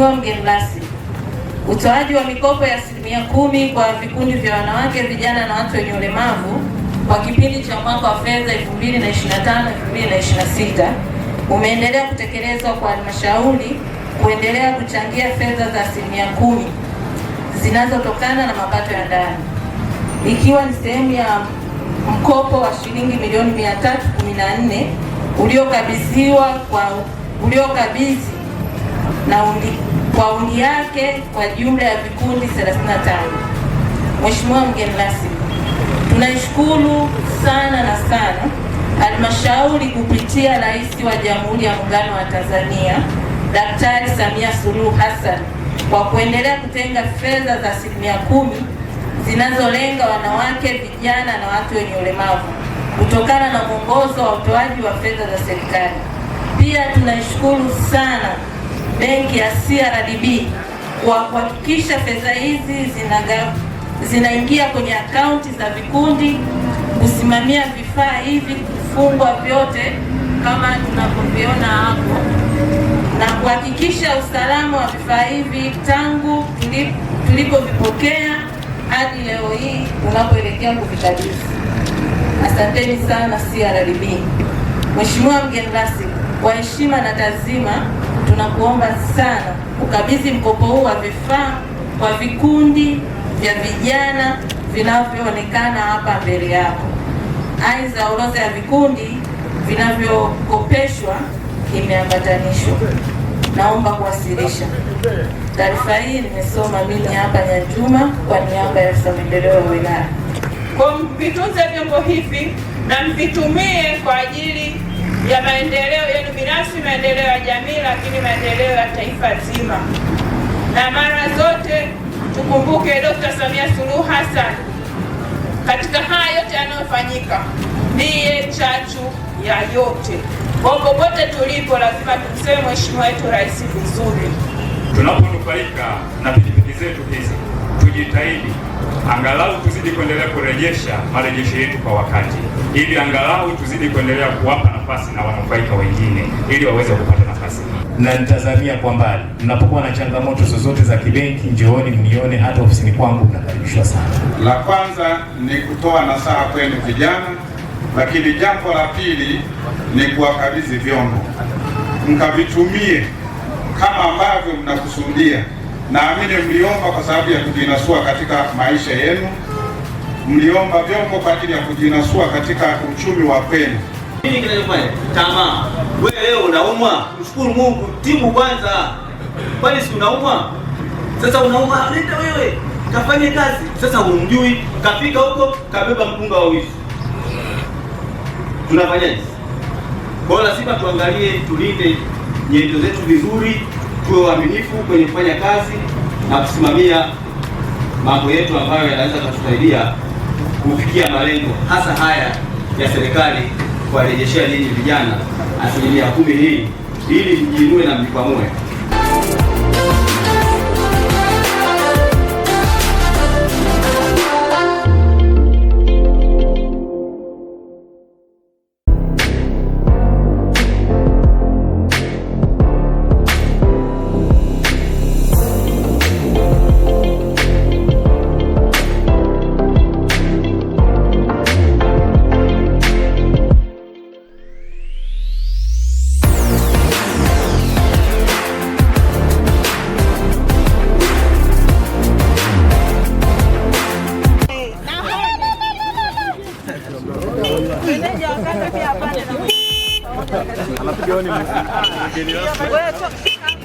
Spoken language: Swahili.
Mheshimiwa mgeni rasmi, utoaji wa mikopo ya 10% kwa vikundi vya wanawake, vijana na watu wenye ulemavu kwa kipindi cha mwaka wa fedha 2025-2026 umeendelea kutekelezwa kwa halmashauri kuendelea kuchangia fedha za 10% zinazotokana na mapato ya ndani, ikiwa ni sehemu ya mkopo wa shilingi milioni 314 uliokabidhi na undi yake kwa jumla ya vikundi 35. Mheshimiwa mgeni rasmi, tunaishukuru sana halmashauri kupitia Rais wa Jamhuri ya Muungano wa Tanzania Daktari Samia Suluhu Hassan kwa kuendelea kutenga fedha za 10% zinazolenga wanawake, vijana na watu wenye ulemavu kutokana na mwongozo wa utoaji wa fedha za serikali. Pia tunaishukuru sana benki ya CRDB kwa kuhakikisha fedha hizi zinaingia kwenye akaunti za vikundi, kusimamia vifaa hivi kufungwa vyote kama tunavyoviona hapo, na kuhakikisha usalama wa vifaa hivi tangu tulipovipokea hadi leo hii tunapoelekea kuvikabidhi. Asanteni sana CRDB. Mheshimiwa mgeni rasmi, kwa heshima na taazima tunakuomba sana ukabidhi mkopo huu wa vifaa kwa vikundi vya vijana vinavyoonekana hapa mbele yako. Aidha, orodha ya vikundi vinavyokopeshwa imeambatanishwa. Naomba kuwasilisha taarifa hii. Nimesoma mimi hapa Nyajuma kwa niaba ya afisa maendeleo ya wilaya. Kwa mvitunze vyombo hivi na mvitumie kwa ajili ya maendeleo yenu binafsi, maendeleo ya jamii, lakini maendeleo ya taifa zima. Na mara zote tukumbuke Dr. Samia Suluhu Hassan katika haya yote yanayofanyika ndiye chachu ya yote. Kwa popote tulipo lazima tumseme Mheshimiwa wetu Rais vizuri. Tunaponufaika na pikipiki zetu hizi, tujitahidi angalau tuzidi kuendelea kurejesha marejesho yetu kwa wakati, ili angalau tuzidi kuendelea kuwapa nafasi na wanufaika wengine ili waweze kupata nafasi. Na nitazamia kwa mbali, mnapokuwa na changamoto zozote za kibenki, njooni mnione, hata ofisini kwangu mnakaribishwa sana. La kwanza ni kutoa nasaha kwenu vijana, lakini jambo la pili ni kuwakabidhi vyombo mkavitumie kama ambavyo mnakusudia. Naamini mliomba kwa sababu ya kujinasua katika maisha yenu, mliomba vyombo kwa ajili ya kujinasua katika uchumi wa kwenu. Nini kinachofanya tamaa? Wewe leo unaumwa, mshukuru Mungu, tibu kwanza. Kwani si unaumwa? Sasa unaumwa, nenda wewe kafanye kazi. Sasa humjui, kafika huko kabeba mpunga wa wizi. Tunafanyaje? Kwa lazima tuangalie, tulinde nyendo zetu vizuri, tuwe waaminifu kwenye kufanya kazi na kusimamia mambo yetu ambayo yanaweza kutusaidia kufikia malengo hasa haya ya serikali, kuwarejeshea nyinyi vijana 10% hii ili mjiinue na mjikwamue. Anapiga ni mgeni rasmi.